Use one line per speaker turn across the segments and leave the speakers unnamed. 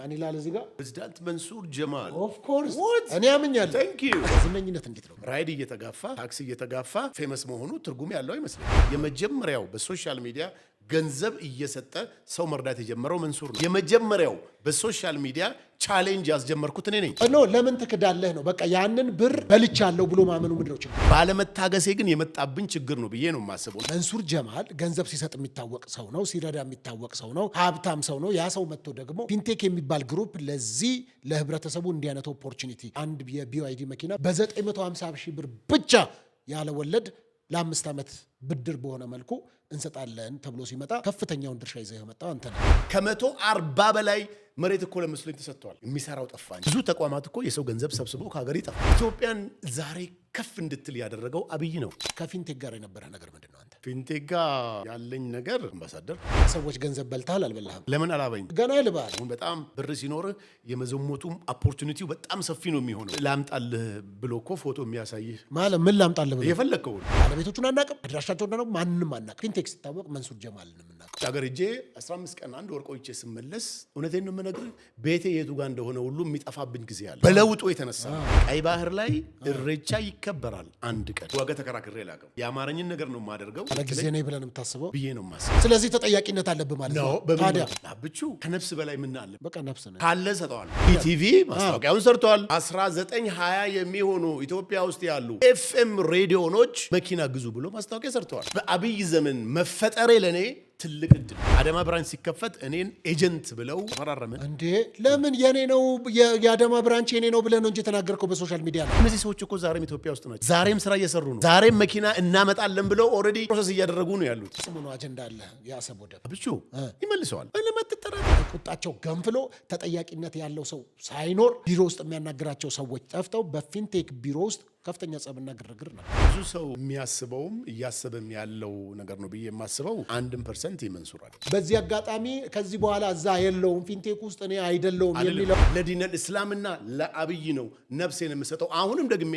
ማን ይላል እዚህ ጋር
ፕሬዝዳንት መንሱር ጀማል
ኦፍ ኮርስ እኔ አምኛለሁ
ታንክ ዩ
ዝመኝነት እንዴት ነው
ራይድ እየተጋፋ ታክሲ እየተጋፋ ፌመስ መሆኑ ትርጉም ያለው አይመስልም የመጀመሪያው በሶሻል ሚዲያ ገንዘብ እየሰጠ ሰው መርዳት የጀመረው መንሱር ነው የመጀመሪያው በሶሻል ሚዲያ ቻሌንጅ ያስጀመርኩት እኔ ነኝ
ኖ ለምን ትክዳለህ ነው በቃ ያንን ብር በልቻለሁ ብሎ ማመኑ ምንድነው ችግር
ባለመታገሴ ግን የመጣብኝ ችግር ነው ብዬ ነው የማስበው
መንሱር ጀማል ገንዘብ ሲሰጥ የሚታወቅ ሰው ነው ሲረዳ የሚታወቅ ሰው ነው ሀብታም ሰው ነው ያ ሰው መጥቶ ደግሞ ፊንቴክ የሚባል ግሩፕ ለዚህ ለህብረተሰቡ እንዲያነት ኦፖርቹኒቲ አንድ የቢዋይዲ መኪና በ950,000 ብር ብቻ ያለ ወለድ ለ5 ዓመት ብድር በሆነ መልኩ እንሰጣለን ተብሎ ሲመጣ ከፍተኛውን ድርሻ ይዘህ የመጣው አንተ ነህ
ከ140 በላይ መሬት እኮ ለመስሎኝ ተሰጥቷል የሚሰራው ጠፋኝ ብዙ ተቋማት እኮ የሰው ገንዘብ ሰብስበው ከሀገር ይጠፋ ኢትዮጵያን ዛሬ ከፍ እንድትል ያደረገው አብይ ነው
ከፊንቴክ ጋር የነበረ ነገር ምንድነው አንተ
ፊንቴክ ጋር ያለኝ ነገር አምባሳደር
ሰዎች ገንዘብ በልታል አልበላህም
ለምን አላበኝ
ገና ይልባል
አሁን በጣም ብር ሲኖር የመዘሞቱም ኦፖርቹኒቲው በጣም ሰፊ ነው የሚሆነው ላምጣልህ ብሎ እኮ ፎቶ የሚያሳይህ
ማለት ምን ላምጣልህ ብሎ
የፈለከው
ባለቤቶቹን አናውቅም አድራሻቸውን ነው ማንንም አናውቅም ፊንቴክ ሲታወቅ መንሱር ጀማልን የምናውቀው
ሀገር ሄጄ 15 ቀን አንድ ወር ቆይቼ ስመለስ እውነቴን ነው የምነግርህ ቤቴ የቱ ጋር እንደሆነ ሁሉ የሚጠፋብኝ ጊዜ አለ በለውጦ የተነሳ ቀይ ባህር ላይ እሬቻ ይከበራል አንድ ቀን ዋጋ ተከራክሬ ላቀው ያማረኝን ነገር ነው የማደርገው
አለ ጊዜ ነው ብለን የምታስበው
ብዬ ነው የማስበው
ስለዚህ ተጠያቂነት አለብህ ማለት ነው
ታዲያ አብቹ ከነፍስ በላይ ምን አለ
በቃ ነፍስ ነው
ካለ ሰጠዋል ኢቲቪ ማስታወቂያውን ሰርቷል 1920 የሚሆኑ ኢትዮጵያ ውስጥ ያሉ ኤፍኤም ሬዲዮኖች መኪና ግዙ ብሎ ማስታወቂያ ሰርተዋል በአብይ ዘመን መፈጠሬ ለኔ ትልቅ እድል አዳማ ብራንች ሲከፈት እኔን ኤጀንት ብለው ተፈራረመ
እንዴ ለምን የኔ ነው የአዳማ ብራንች የኔ ነው ብለን ነው እንጂ ተናገርከው በሶሻል ሚዲያ ላይ
እነዚህ ሰዎች እኮ ዛሬም ኢትዮጵያ ውስጥ ናቸው ዛሬም ስራ እየሰሩ ነው ዛሬም መኪና እናመጣለን ብለው ኦሬዲ ፕሮሰስ እያደረጉ ነው ያሉት
ስሙኑ አጀንዳ አለ ያሰብ ወደብ
ብቻ ይመልሰዋል
ቁጣቸው ገንፍሎ ተጠያቂነት ያለው ሰው ሳይኖር ቢሮ ውስጥ የሚያናግራቸው ሰዎች ጠፍተው በፊንቴክ ቢሮ ውስጥ ከፍተኛ ጸብና ግርግር ነው
ብዙ ሰው የሚያስበውም እያሰበም ያለው ነገር ነው ብዬ የማስበው 1% ይመንሱራል
በዚህ አጋጣሚ ከዚህ በኋላ እዛ የለውም ፊንቴክ ውስጥ እኔ አይደለውም የሚለው
ለዲነል እስላምና ለአብይ ነው ነፍሴን የምሰጠው አሁንም ደግሜ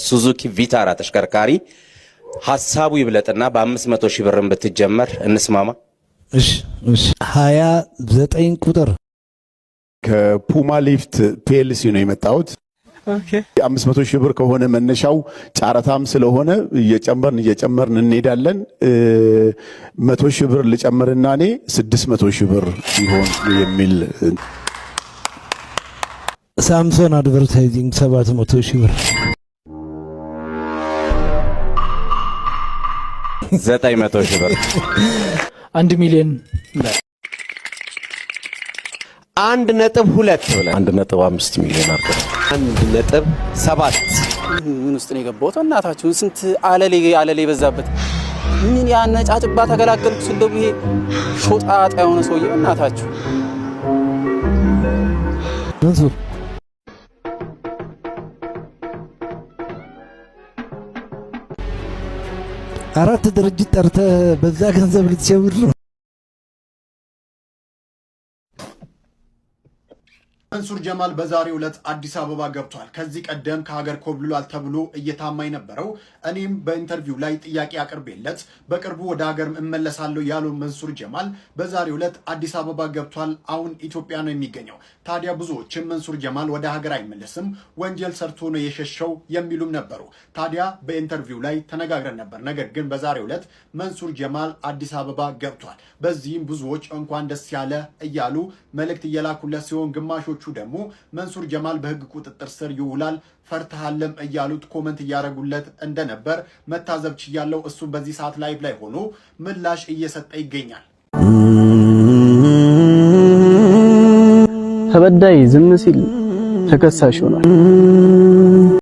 ሱዙኪ ቪታራ ተሽከርካሪ ሐሳቡ ይብለጥና በ500,000 ብር ብትጀመር እንስማማ
እሺ 29 ቁጥር
ከፑማ ሊፍት ፒኤልሲ ነው የመጣሁት ኦኬ 500,000 ብር ከሆነ መነሻው ጫራታም ስለሆነ እየጨመርን እንሄዳለን 100,000 ብር ልጨምርና እኔ 600,000 ብር ይሆን የሚል
ሳምሶን አድቨርታይዚንግ 700,000 ብር
900,000 ብር
1 ሚሊዮን
1.2 ብለን
1.5 ሚሊዮን አርገን
1.7
ምን ውስጥ ነው የገባው እናታችሁ ስንት አለሌ በዛበት ምን ያነጫጭባ ተገላገልኩ ስለቡ ይሄ ሾጣጣ የሆነ ሰውዬ እናታችሁ
መንሱር አራት ድርጅት ጠርተህ በዛ ገንዘብ ልትሸውድ ነው
መንሱር ጀማል በዛሬው ዕለት አዲስ አበባ ገብቷል ከዚህ ቀደም ከሀገር ኮብልሏል ተብሎ እየታማኝ ነበረው እኔም በኢንተርቪው ላይ ጥያቄ አቅርቤለት በቅርቡ ወደ ሀገር እመለሳለሁ ያለው መንሱር ጀማል በዛሬው ዕለት አዲስ አበባ ገብቷል አሁን ኢትዮጵያ ነው የሚገኘው ታዲያ ብዙዎችም መንሱር ጀማል ወደ ሀገር አይመለስም ወንጀል ሰርቶ ነው የሸሸው የሚሉም ነበሩ ታዲያ በኢንተርቪው ላይ ተነጋግረን ነበር ነገር ግን በዛሬው ዕለት መንሱር ጀማል አዲስ አበባ ገብቷል በዚህም ብዙዎች እንኳን ደስ ያለ እያሉ መልእክት እየላኩለት ሲሆን ግማሾቹ ደግሞ መንሱር ጀማል በህግ ቁጥጥር ስር ይውላል ፈርተሃለም እያሉት ኮሜንት እያደረጉለት እንደነበር መታዘብ ችያለው እሱ በዚህ ሰዓት ላይቭ ላይ ሆኖ ምላሽ እየሰጠ ይገኛል
ተበዳይ ዝም ሲል ተከሳሽ ሆኗል